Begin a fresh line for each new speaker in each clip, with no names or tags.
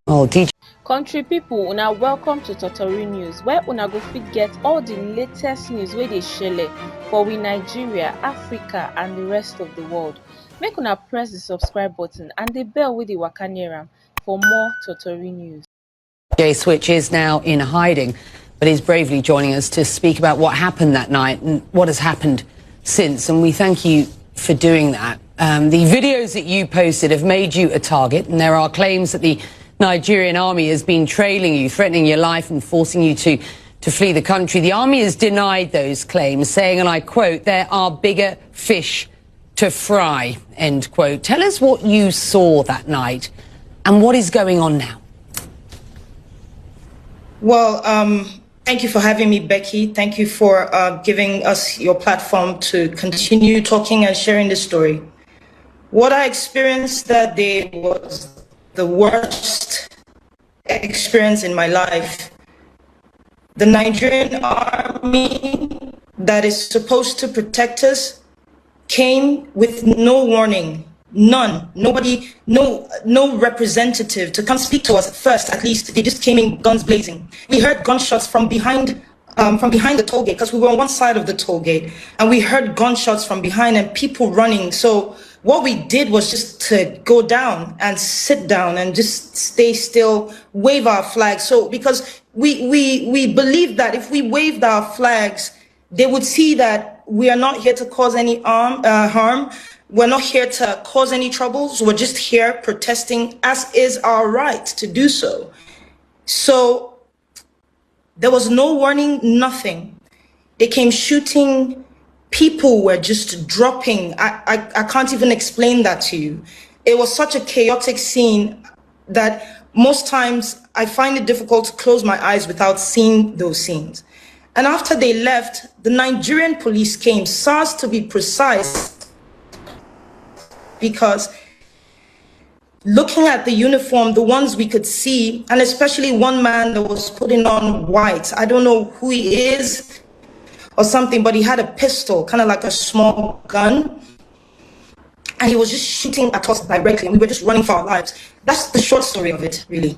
Oh, DJ.
Country people, una welcome to Totori News, where una go fit get all the latest news wey dey shele for we Nigeria, Africa and the rest of the world. Make una press the subscribe button and the bell wey dey waka near am for more Totori News.
Switch is now in hiding, but is bravely joining us to speak about what happened that night and what has happened since. And we thank you for doing that. The videos that you posted have made you a target, and there are claims that the Nigerian army has been trailing you, threatening your life and forcing you to flee the country. The army has denied those claims, saying, and I quote, "There are bigger fish to fry," end quote. Tell us what you saw that night and what is going on now.
Well, thank you for having me, Becky. Thank you for giving us your platform to continue talking and sharing this story. What I experienced that day was the worst experience in my life. The Nigerian army that is supposed to protect us came with no warning. None, nobody, no representative to come speak to us at first. At least they just came in guns blazing. We heard gunshots from behind the toll gate, because we were on one side of the toll gate, and we heard gunshots from behind and people running. So what we did was just to go down and sit down and just stay still, wave our flags. So because we believed that if we waved our flags, they would see that we are not here to cause any harm. We're not here to cause any troubles. We're just here protesting, as is our right to do so. So there was no warning, nothing. They came shooting. People were just dropping. I can't even explain that to you. It was such a chaotic scene that most times I find it difficult to close my eyes without seeing those scenes. And after they left, the Nigerian police came, Sars to be precise, because looking at the uniform, the ones we could see, and especially one man that was putting on white, I don't know who he is or something, but he had a pistol, kind of like a small gun, and he was just shooting at us directly, and we were just running for our lives. That's the short story of it, really.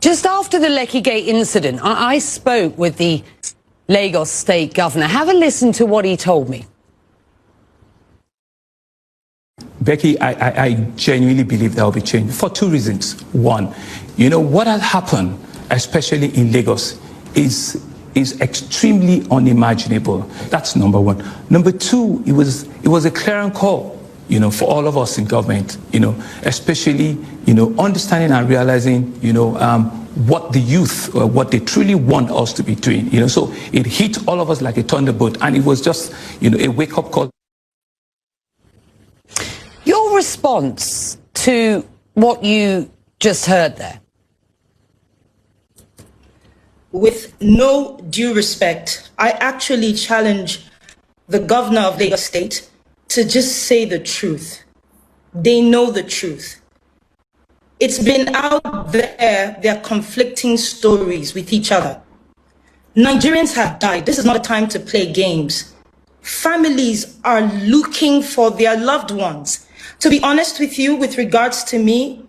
Just after the Lekki Gate incident, I spoke with the Lagos state governor. Have a listen to what he told me.
Becky, I genuinely believe there will be change for two reasons. One, you know, what has happened, especially in Lagos, is extremely unimaginable. That's number one. Number two, it was a clearing call, you know, for all of us in government, you know, especially, you know, understanding and realizing, you know, what the youth, what they truly want us to be doing, you know. So it hit all of us like a thunderbolt, and it was just, you know, a wake-up call.
Your response to what you just heard there?
With no due respect, I actually challenge the governor of Lagos State to just say the truth. They know the truth. It's been out there, they're conflicting stories with each other. Nigerians have died. This is not a time to play games. Families are looking for their loved ones. To be honest with you, with regards to me,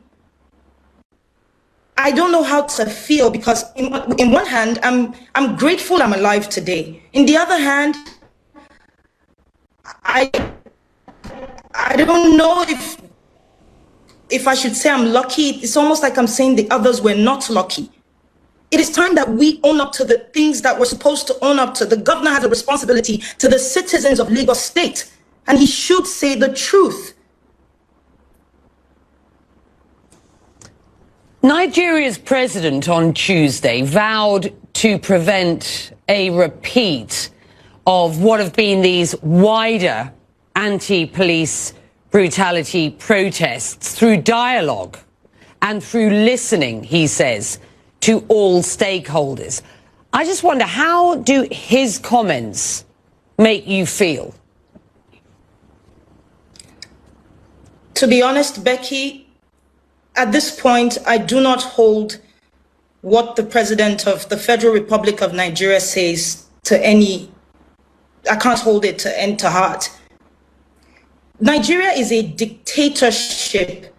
I don't know how to feel, because in one hand, I'm grateful I'm alive today. In the other hand, I don't know if I should say I'm lucky. It's almost like I'm saying the others were not lucky. It is time that we own up to the things that we're supposed to own up to. The governor has a responsibility to the citizens of Lagos State, and he should say the truth.
Nigeria's president on Tuesday vowed to prevent a repeat of what have been these wider anti-police brutality protests through dialogue and through listening, he says, to all stakeholders. I just wonder, how do his comments make you feel?
To be honest, Becky, at this point, I do not hold what the president of the Federal Republic of Nigeria says to any, I can't hold it to heart. Nigeria is a dictatorship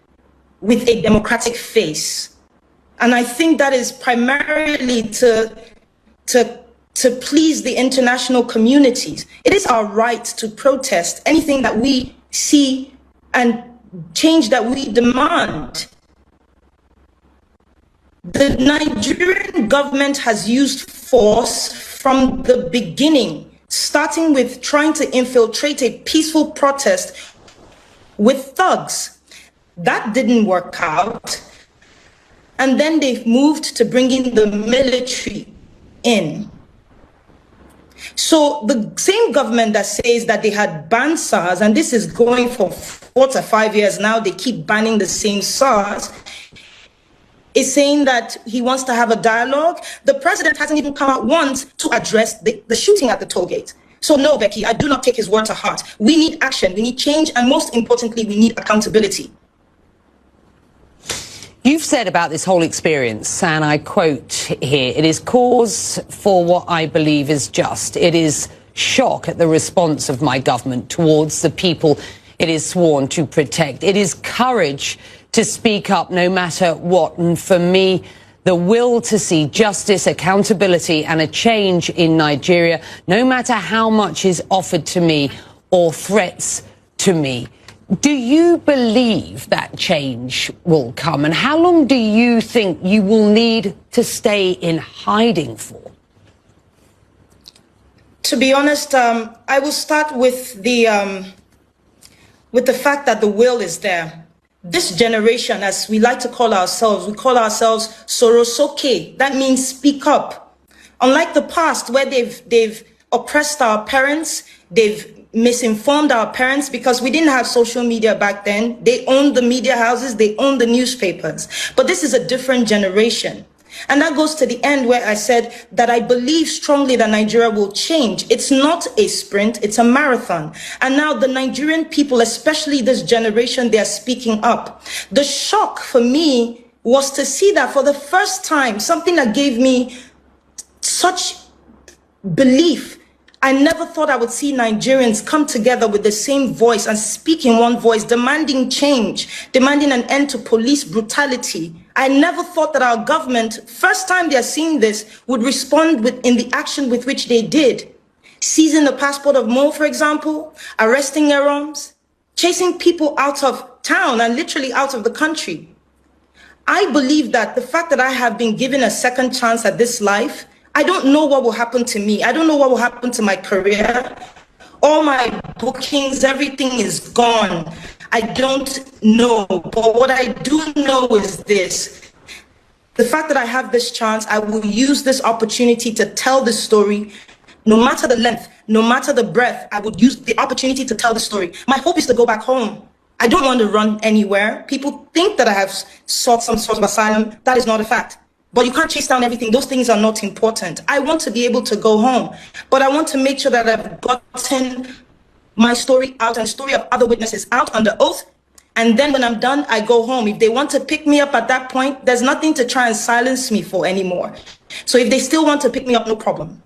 with a democratic face. And I think that is primarily to please the international communities. It is our right to protest anything that we see and change that we demand. The Nigerian government has used force from the beginning, starting with trying to infiltrate a peaceful protest with thugs. That didn't work out. And then they've moved to bringing the military in. So the same government that says that they had banned SARS, and this is going for 4 to 5 years now, they keep banning the same SARS, is saying that he wants to have a dialogue. The president hasn't even come out once to address the shooting at the toll gate. So no, Becky, I do not take his word to heart. We need action, we need change, and most importantly, we need accountability.
You've said about this whole experience, and I quote here, "It is cause for what I believe is just. It is shock at the response of my government towards the people it is sworn to protect. It is courage to speak up no matter what. And for me, the will to see justice, accountability and a change in Nigeria, no matter how much is offered to me or threats to me." Do you believe that change will come? And how long do you think you will need to stay in hiding for?
To be honest, I will start with the fact that the will is there. This generation, as we like to call ourselves, we call ourselves Sorosoke. That means speak up. Unlike the past, where they've oppressed our parents, they've misinformed our parents because we didn't have social media back then. They owned the media houses, they owned the newspapers. But this is a different generation. And that goes to the end where I said that I believe strongly that Nigeria will change. It's not a sprint, it's a marathon. And now the Nigerian people, especially this generation, they are speaking up. The shock for me was to see that for the first time, something that gave me such belief. I never thought I would see Nigerians come together with the same voice and speak in one voice, demanding change, demanding an end to police brutality. I never thought that our government, first time they're seeing this, would respond in the action with which they did. Seizing the passport of Mo, for example, arresting Neroms, chasing people out of town and literally out of the country. I believe that the fact that I have been given a second chance at this life, I don't know what will happen to me. I don't know what will happen to my career. All my bookings, everything is gone. I don't know. But what I do know is this. The fact that I have this chance, I will use this opportunity to tell the story. No matter the length, no matter the breadth, I would use the opportunity to tell the story. My hope is to go back home. I don't want to run anywhere. People think that I have sought some sort of asylum. That is not a fact. But you can't chase down everything. Those things are not important. I want to be able to go home, but I want to make sure that I've gotten my story out and the story of other witnesses out under oath. And then when I'm done, I go home. If they want to pick me up at that point, there's nothing to try and silence me for anymore. So if they still want to pick me up, no problem.